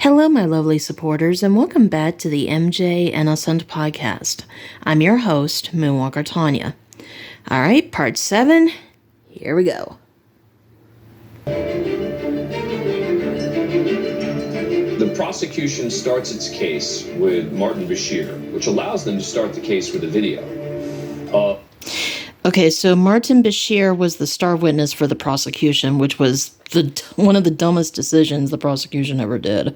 Hello, my lovely supporters, and welcome back to the MJ Innocent podcast. I'm your host, Moonwalker Tanya. All right, part 7. Here we go. The prosecution starts its case with Martin Bashir, which allows them to start the case with a video. Okay, so Martin Bashir was the star witness for the prosecution, which was one of the dumbest decisions the prosecution ever did.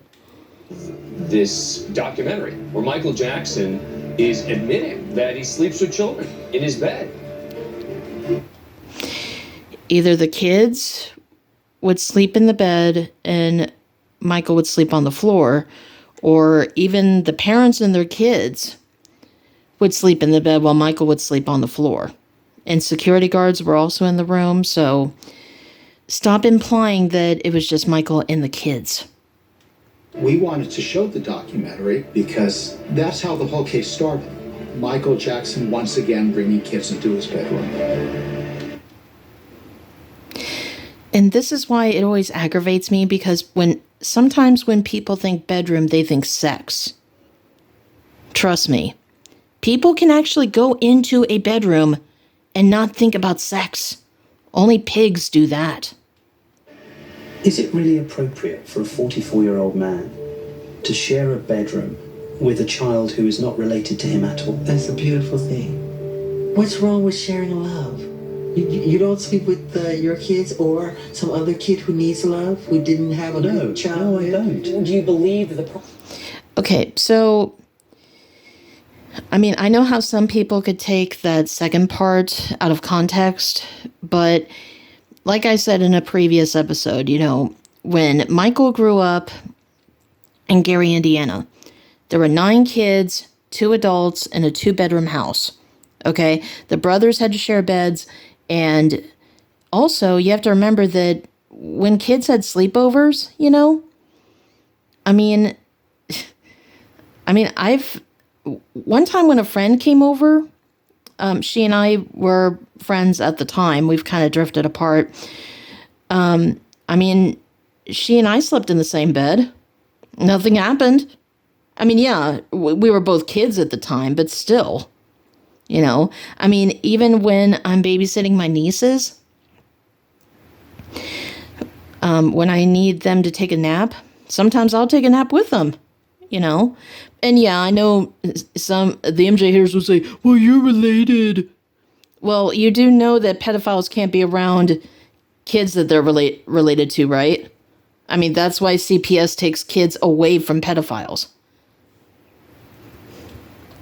This documentary where Michael Jackson is admitting that he sleeps with children in his bed. Either the kids would sleep in the bed and Michael would sleep on the floor, or even the parents and their kids would sleep in the bed while Michael would sleep on the floor. And security guards were also in the room, so stop implying that it was just Michael and the kids. We wanted to show the documentary because that's how the whole case started. Michael Jackson once again bringing kids into his bedroom. And this is why it always aggravates me, because sometimes when people think bedroom, they think sex. Trust me, people can actually go into a bedroom and not think about sex. Only pigs do that. Is it really appropriate for a 44-year-old man to share a bedroom with a child who is not related to him at all? That's a beautiful thing. What's wrong with sharing love? You don't sleep with your kids or some other kid who needs love, who didn't have a good child? No, I don't. Do you believe that Okay, so I mean, I know how some people could take that second part out of context, but like I said in a previous episode, when Michael grew up in Gary, Indiana, there were 9 kids, 2 adults, and a 2-bedroom house. Okay? The brothers had to share beds, and also you have to remember that when kids had sleepovers, one time when a friend came over, she and I were friends at the time. We've kind of drifted apart. She and I slept in the same bed. Nothing happened. Yeah, we were both kids at the time, but still, even when I'm babysitting my nieces, when I need them to take a nap, sometimes I'll take a nap with them, And yeah, I know the MJ haters will say, well, you're related. Well, you do know that pedophiles can't be around kids that they're related to, right? That's why CPS takes kids away from pedophiles.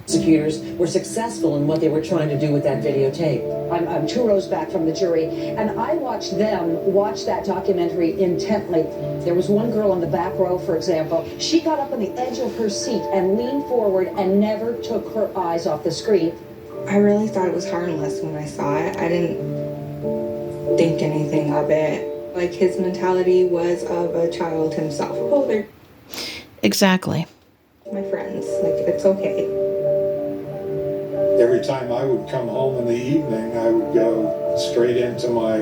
Prosecutors were successful in what they were trying to do with that videotape. I'm 2 rows back from the jury, and I watched them watch that documentary intently. There was one girl in the back row, for example. She got up on the edge of her seat and leaned forward and never took her eyes off the screen. I really thought it was harmless when I saw it. I didn't think anything of it. Like, his mentality was of a child himself. Oh, they're Exactly. my friends. Like, it's okay. Every time I would come home in the evening, I would go straight into my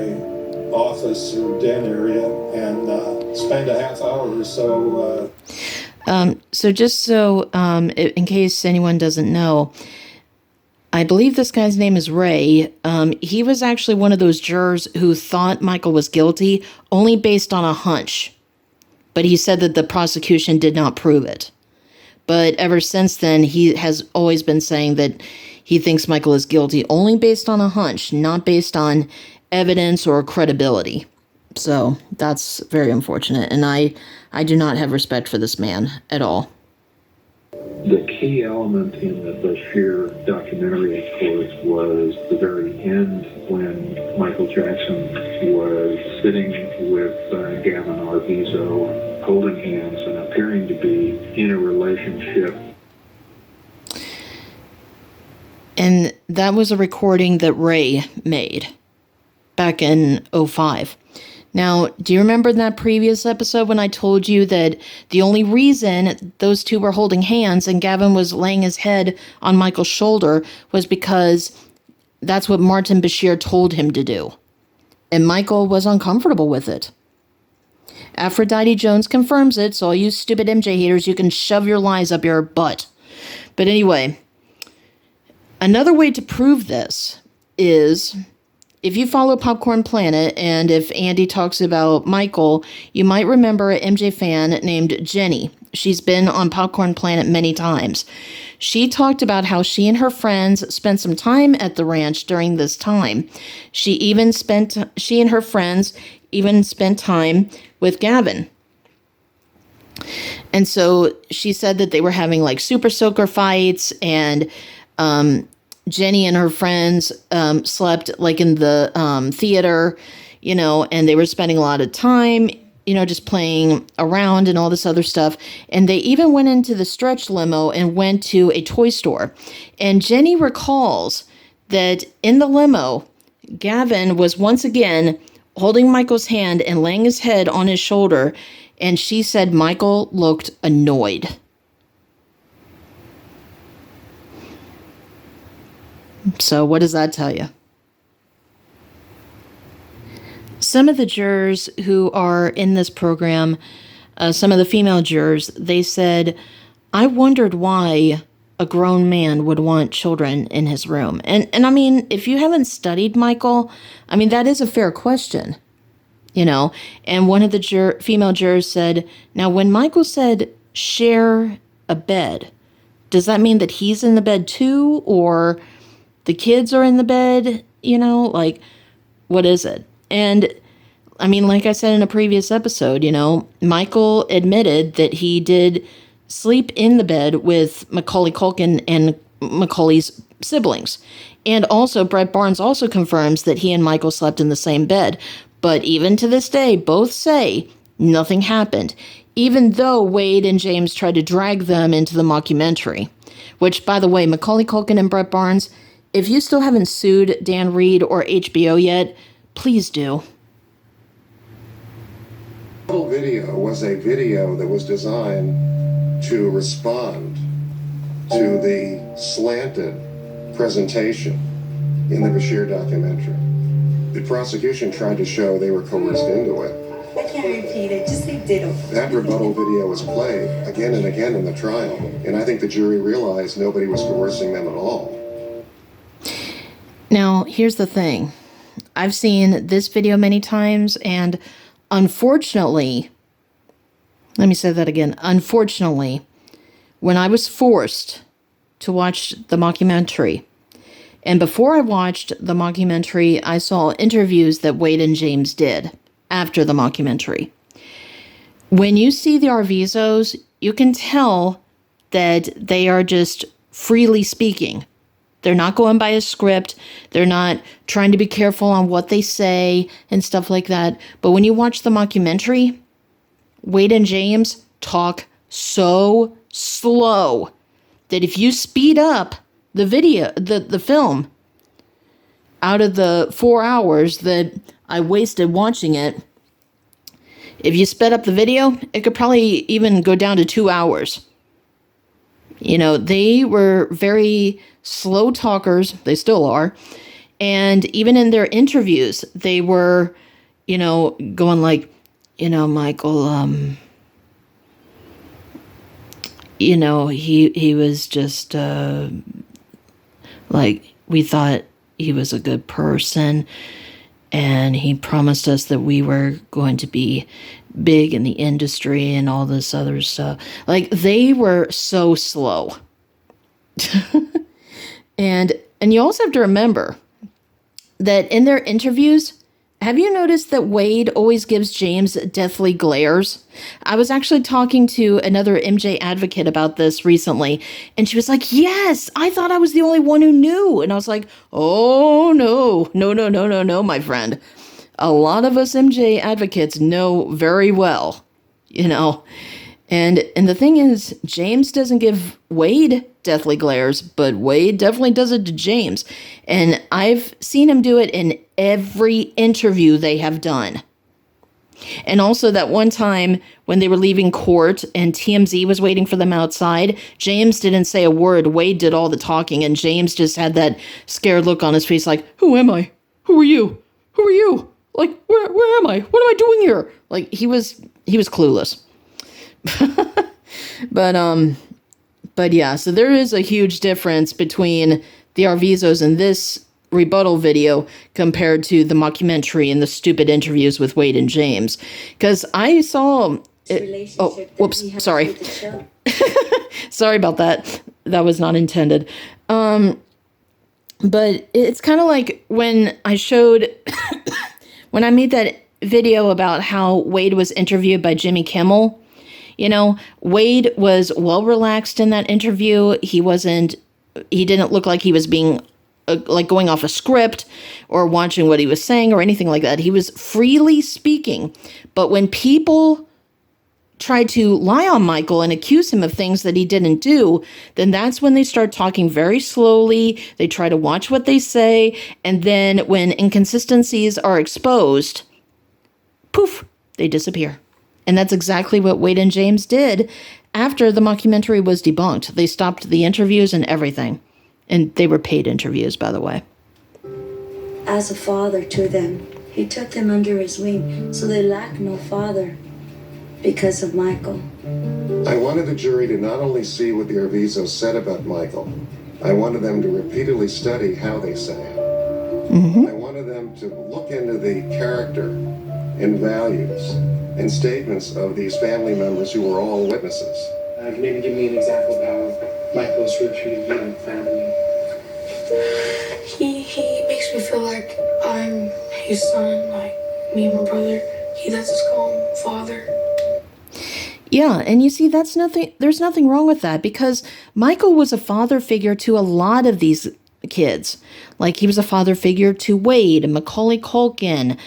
office or den area and spend a half hour or so. In case anyone doesn't know, I believe this guy's name is Ray. He was actually one of those jurors who thought Michael was guilty only based on a hunch. But he said that the prosecution did not prove it. But ever since then, he has always been saying that he thinks Michael is guilty only based on a hunch, not based on evidence or credibility. So that's very unfortunate, and I do not have respect for this man at all. The key element in the Bashir documentary, of course, was the very end when Michael Jackson was sitting with Gavin Arvizo, holding hands and appearing to be in a relationship. And that was a recording that Ray made back in 2005. Now, do you remember in that previous episode when I told you that the only reason those two were holding hands and Gavin was laying his head on Michael's shoulder was because that's what Martin Bashir told him to do. And Michael was uncomfortable with it. Aphrodite Jones confirms it, so all you stupid MJ haters, you can shove your lies up your butt. But anyway, another way to prove this is, if you follow Popcorn Planet, and if Andy talks about Michael, you might remember an MJ fan named Jenny. She's been on Popcorn Planet many times. She talked about how she and her friends spent some time at the ranch during this time. She and her friends even spent time with Gavin. And so she said that they were having like super soaker fights, and Jenny and her friends slept like in the theater, and they were spending a lot of time, just playing around and all this other stuff. And they even went into the stretch limo and went to a toy store. And Jenny recalls that in the limo, Gavin was once again holding Michael's hand and laying his head on his shoulder. And she said Michael looked annoyed. So what does that tell you? Some of the jurors who are in this program, some of the female jurors, they said, I wondered why a grown man would want children in his room. And I mean, if you haven't studied Michael, I mean, that is a fair question, And one of the female jurors said, now when Michael said share a bed, does that mean that he's in the bed too? Or the kids are in the bed, like, what is it? And I mean, like I said in a previous episode, Michael admitted that he did sleep in the bed with Macaulay Culkin and Macaulay's siblings. And also, Brett Barnes also confirms that he and Michael slept in the same bed. But even to this day, both say nothing happened, even though Wade and James tried to drag them into the mockumentary. Which, by the way, Macaulay Culkin and Brett Barnes, if you still haven't sued Dan Reed or HBO yet, please do. The whole video was a video that was designed to respond to the slanted presentation in the Bashir documentary. The prosecution tried to show they were coerced into it. I can't repeat it, just say ditto. That rebuttal video was played again and again in the trial, and I think the jury realized nobody was coercing them at all. Now, here's the thing. I've seen this video many times, and unfortunately, let me say that again, unfortunately, when I was forced to watch the mockumentary, and before I watched the mockumentary, I saw interviews that Wade and James did after the mockumentary. When you see the Arvizos, you can tell that they are just freely speaking. They're not going by a script. They're not trying to be careful on what they say and stuff like that. But when you watch the mockumentary, Wade and James talk so slow that if you speed up the video, the film, out of the 4 hours that I wasted watching it, if you sped up the video, it could probably even go down to 2 hours. They were very slow talkers. They still are. And even in their interviews, they were, going like, Michael, he was just, like, we thought he was a good person, and he promised us that we were going to be big in the industry and all this other stuff. Like, they were so slow. And you also have to remember that in their interviews, have you noticed that Wade always gives James deathly glares? I was actually talking to another MJ advocate about this recently, and she was like, yes, I thought I was the only one who knew. And I was like, oh, no, my friend. A lot of us MJ advocates know very well, And the thing is, James doesn't give Wade deathly glares, but Wade definitely does it to James. And I've seen him do it in every interview they have done. And also that one time when they were leaving court and TMZ was waiting for them outside, James didn't say a word. Wade did all the talking, and James just had that scared look on his face like, who am I? Who are you? Who are you? Like, where am I? What am I doing here? Like, he was clueless. But yeah, so there is a huge difference between the Arvizos in this rebuttal video compared to the mockumentary and the stupid interviews with Wade and James. Because I saw it. Oh, whoops, sorry. Sorry about that. That was not intended. But it's kind of like when I showed, when I made that video about how Wade was interviewed by Jimmy Kimmel. You know, Wade was well relaxed in that interview. He didn't look like he was being like going off a script or watching what he was saying or anything like that. He was freely speaking. But when people tried to lie on Michael and accuse him of things that he didn't do, then that's when they start talking very slowly. They try to watch what they say. And then when inconsistencies are exposed, poof, they disappear. And that's exactly what Wade and James did after the mockumentary was debunked. They stopped the interviews and everything. And they were paid interviews, by the way. As a father to them, he took them under his wing, so they lacked no father because of Michael. I wanted the jury to not only see what the Arvizos said about Michael, I wanted them to repeatedly study how they say it. I wanted them to look into the character and values and statements of these family members who were all witnesses. Maybe give me an example of how Michael's treated you and family. He makes me feel like I'm his son, like me and my brother. He lets us call him father. Yeah, and you see, there's nothing wrong with that, because Michael was a father figure to a lot of these kids. Like, he was a father figure to Wade and Macaulay Culkin.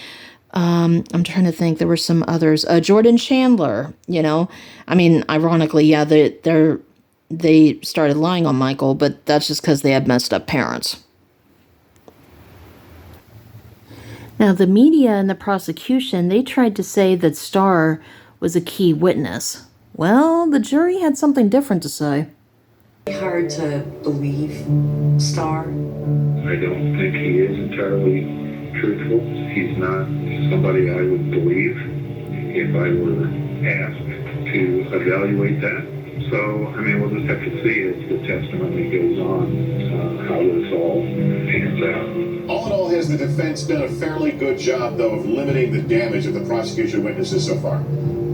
I'm trying to think, there were some others. Jordan Chandler, you know. I mean, ironically, yeah, they started lying on Michael, but that's just because they had messed up parents. Now, the media and the prosecution, they tried to say that Starr was a key witness. Well, the jury had something different to say. Hard to believe Starr. I don't think he is entirely truthful. He's not somebody I would believe if I were asked to evaluate that. So, I mean, we'll just have to see as the testimony goes on how this all pans out. All in all, has the defense done a fairly good job, though, of limiting the damage of the prosecution witnesses so far?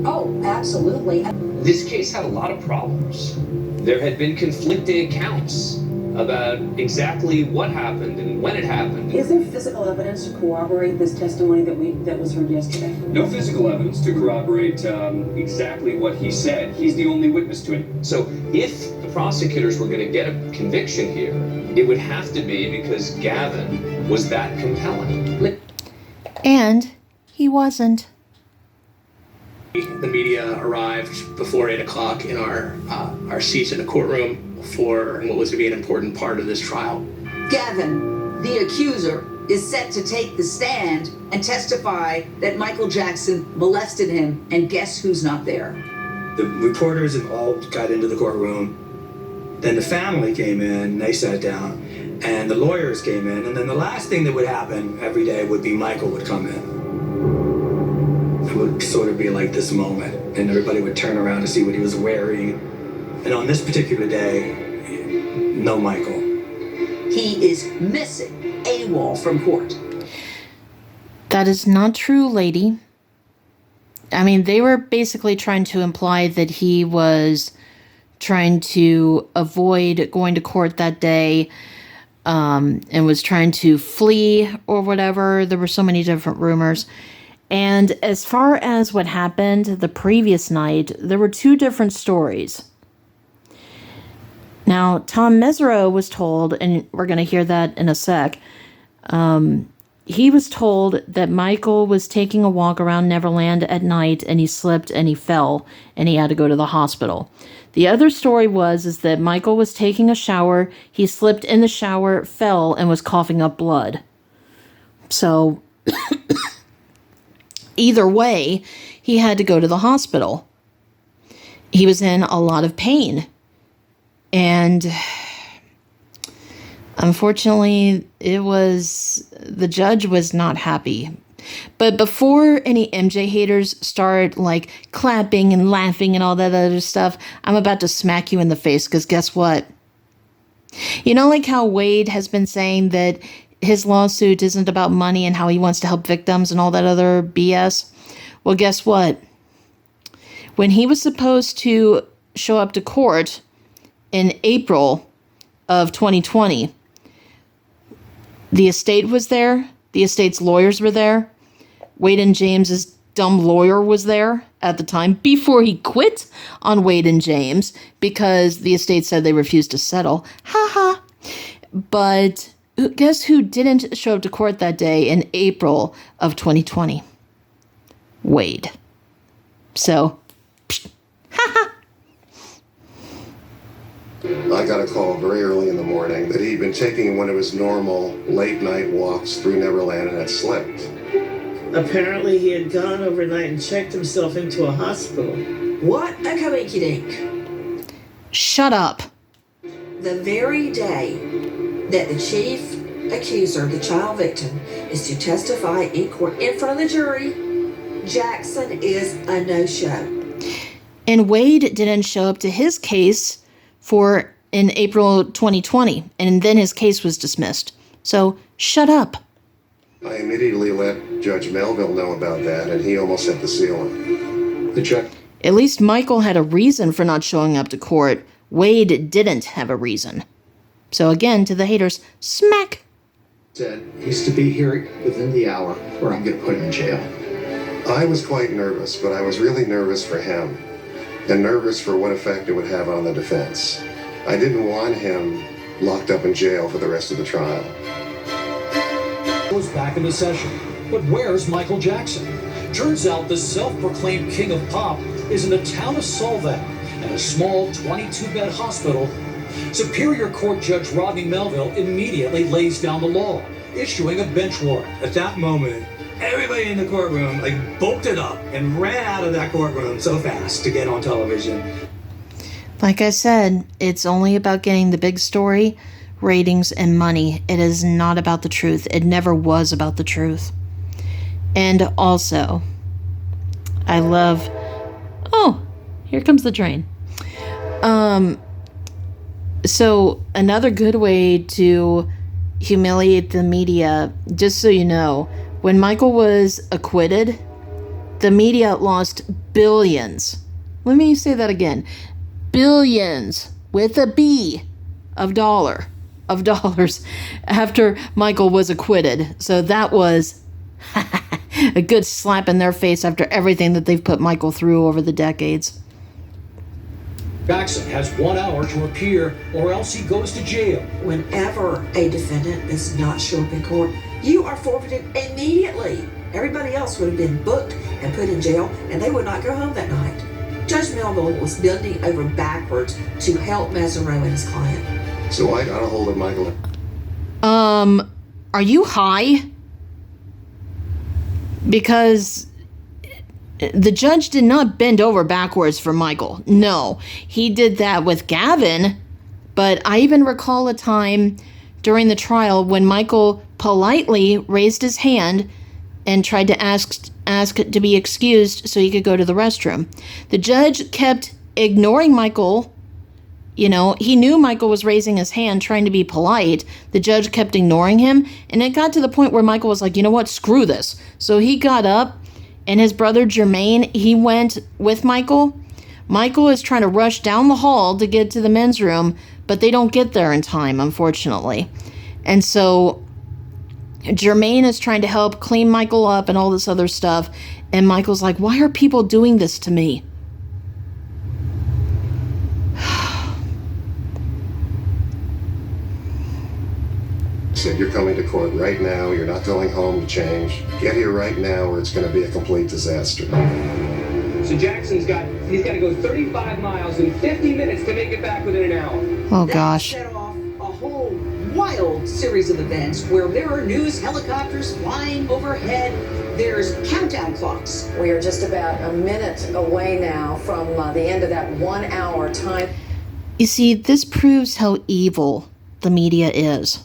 Oh, absolutely. This case had a lot of problems. There had been conflicting accounts about exactly what happened and when it happened. Is there physical evidence to corroborate this testimony that was heard yesterday? No physical evidence to corroborate exactly what he said. He's the only witness to it. So if the prosecutors were going to get a conviction here, it would have to be because Gavin was that compelling. And he wasn't. The media arrived before 8 o'clock in our seats in the courtroom for what was to be an important part of this trial. Gavin, the accuser, is set to take the stand and testify that Michael Jackson molested him, and guess who's not there? The reporters have all got into the courtroom. Then the family came in, they sat down, and the lawyers came in, and then the last thing that would happen every day would be Michael would come in. It would sort of be like this moment, and everybody would turn around to see what he was wearing. And on this particular day, no Michael. He is missing, AWOL from court. That is not true, lady. I mean, they were basically trying to imply that he was trying to avoid going to court that day, and was trying to flee or whatever. There were so many different rumors. And as far as what happened the previous night, there were two different stories. Now, Tom Mesereau was told, and we're going to hear that in a sec, he was told that Michael was taking a walk around Neverland at night and he slipped and he fell and he had to go to the hospital. The other story is that Michael was taking a shower, he slipped in the shower, fell, and was coughing up blood. So, either way, he had to go to the hospital. He was in a lot of pain. And unfortunately, the judge was not happy. But before any MJ haters start like clapping and laughing and all that other stuff, I'm about to smack you in the face, because guess what? You know, like how Wade has been saying that his lawsuit isn't about money and how he wants to help victims and all that other BS? Well, guess what? When he was supposed to show up to court in April of 2020, the estate was there. The estate's lawyers were there. Wade and James's dumb lawyer was there at the time before he quit on Wade and James because the estate said they refused to settle. Ha ha. But guess who didn't show up to court that day in April of 2020? Wade. So, ha ha. I got a call very early in the morning that he'd been taking one of his normal late-night walks through Neverland and had slipped. Apparently he had gone overnight and checked himself into a hospital. What a coinkydink. Shut up. The very day that the chief accuser, the child victim, is to testify in court in front of the jury, Jackson is a no-show. And Wade didn't show up to his case in April 2020, and then his case was dismissed. So, shut up. I immediately let Judge Melville know about that, and he almost hit the ceiling. The judge... At least Michael had a reason for not showing up to court. Wade didn't have a reason. So again, to the haters, smack. Said he's to be here within the hour or I'm going to put him in jail. I was quite nervous, but I was really nervous for him and nervous for what effect it would have on the defense. I didn't want him locked up in jail for the rest of the trial. Goes back into session. But where's Michael Jackson? Turns out the self-proclaimed king of pop is in the town of Solvang in a small 22-bed hospital. Superior Court Judge Rodney Melville immediately lays down the law, issuing a bench warrant. At that moment, everybody in the courtroom bolted up and ran out of that courtroom so fast to get on television. Like I said, it's only about getting the big story, ratings, and money. It is not about the truth. It never was about the truth. And also, I love... Oh, here comes the train. So another good way to humiliate the media, just so you know, when Michael was acquitted, the media lost billions. Let me say that again. Billions with a B of dollars after Michael was acquitted. So that was a good slap in their face after everything that they've put Michael through over the decades. Jackson has 1 hour to appear or else he goes to jail. Whenever a defendant does not show up in court, you are forfeited immediately. Everybody else would have been booked and put in jail, and they would not go home that night. Judge Melville was bending over backwards to help Mesereau and his client. So I got a hold of Michael. Are you high? Because the judge did not bend over backwards for Michael. No, he did that with Gavin. But I even recall a time during the trial when Michael politely raised his hand and tried to ask to be excused so he could go to the restroom. The judge kept ignoring Michael. You know, he knew Michael was raising his hand trying to be polite. The judge kept ignoring him. And it got to the point where Michael was like, you know what, screw this. So he got up. And his brother Jermaine, he went with Michael. Michael is trying to rush down the hall to get to the men's room, but they don't get there in time, unfortunately. And so Jermaine is trying to help clean Michael up and all this other stuff. And Michael's like, why are people doing this to me? Said, you're coming to court right now. You're not going home to change. Get here right now or it's going to be a complete disaster. So Jackson's got to go 35 miles in 50 minutes to make it back within an hour. Oh, gosh. That set off a whole wild series of events where there are news helicopters flying overhead. There's countdown clocks. We are just about a minute away now from the end of that 1 hour time. You see, this proves how evil the media is.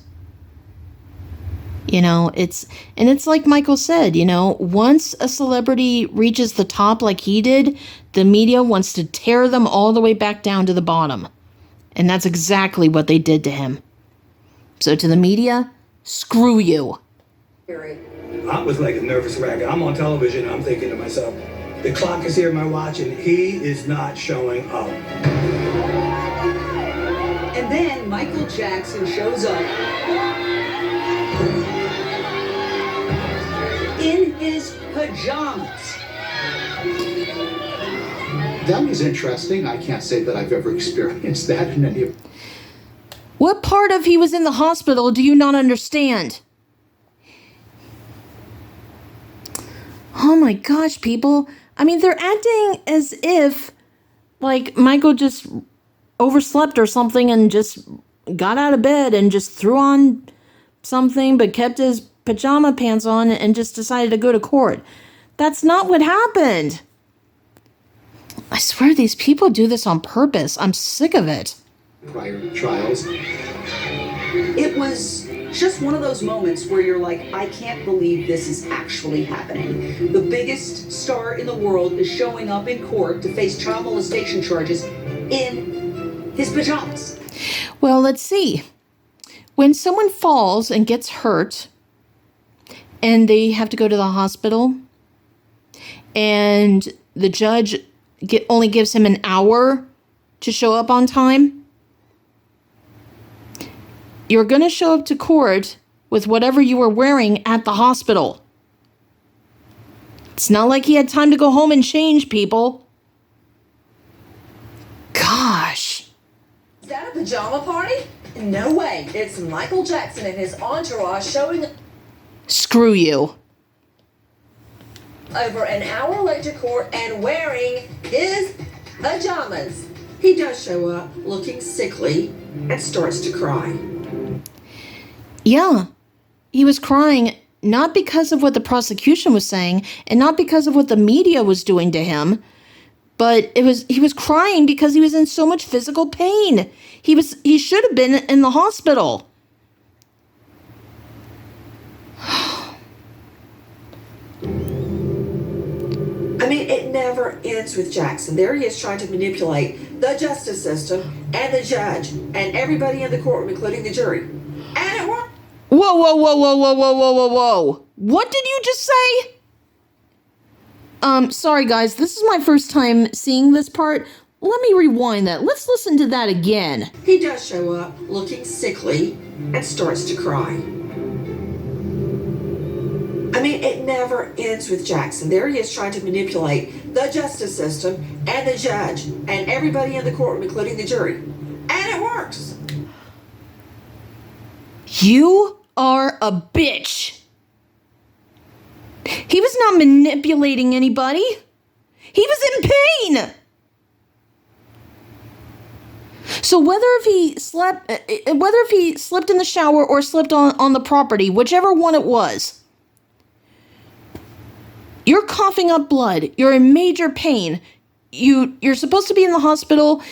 You know, it's like Michael said, you know, once a celebrity reaches the top like he did, the media wants to tear them all the way back down to the bottom. And that's exactly what they did to him. So to the media, screw you. I was like a nervous wreck. I'm on television and I'm thinking to myself, the clock is here, my watch, and he is not showing up. And then Michael Jackson shows up in his pajamas. That was interesting. I can't say that I've ever experienced that in any of... What part of he was in the hospital do you not understand? Oh my gosh, people. I mean, they're acting as if, like, Michael just overslept or something and just got out of bed and just threw on something but kept his pajama pants on and just decided to go to court. That's not what happened. I swear these people do this on purpose. I'm sick of it. Prior trials. It was just one of those moments where you're like, I can't believe this is actually happening. The biggest star in the world is showing up in court to face child molestation charges in his pajamas. Well, let's see. When someone falls and gets hurt and they have to go to the hospital and the judge only gives him an hour to show up on time, you're going to show up to court with whatever you were wearing at the hospital. It's not like he had time to go home and change, people. Gosh. Is that a pajama party? No way. It's Michael Jackson and his entourage showing Screw you. over an hour late to court and wearing his pajamas. He does show up looking sickly and starts to cry. Yeah, he was crying not because of what the prosecution was saying and not because of what the media was doing to him, but he was crying because he was in so much physical pain. He should have been in the hospital. I mean, it never ends with Jackson. There he is trying to manipulate the justice system and the judge and everybody in the courtroom, including the jury. And it worked. Whoa, whoa, whoa, whoa, whoa, whoa, whoa, whoa, whoa. What did you just say? Sorry guys, this is my first time seeing this part. Let me rewind that. Let's listen to that again. He does show up looking sickly and starts to cry. I mean, it never ends with Jackson. There he is trying to manipulate the justice system and the judge and everybody in the courtroom, including the jury. And it works. You are a bitch. He was not manipulating anybody. He was in pain. So whether if he slipped in the shower or slipped on the property, whichever one it was, you're coughing up blood. You're in major pain. You're supposed to be in the hospital,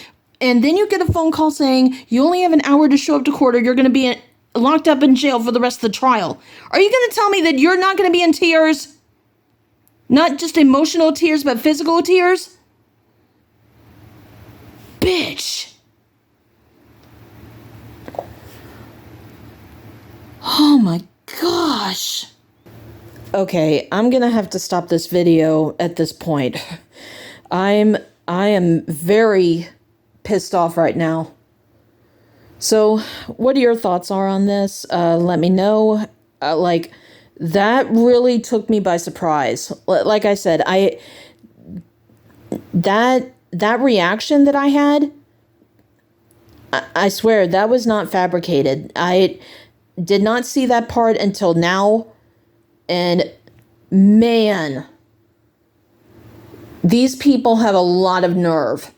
and then you get a phone call saying you only have an hour to show up to court or you're going to be locked up in jail for the rest of the trial. Are you going to tell me that you're not going to be in tears? Not just emotional tears, but physical tears? Bitch. Oh my gosh. Okay, I'm going to have to stop this video at this point. I am very pissed off right now. So, what are your thoughts on this? Let me know. That really took me by surprise. Like I said, that reaction that I had, I swear, that was not fabricated. I did not see that part until now. And man, these people have a lot of nerve.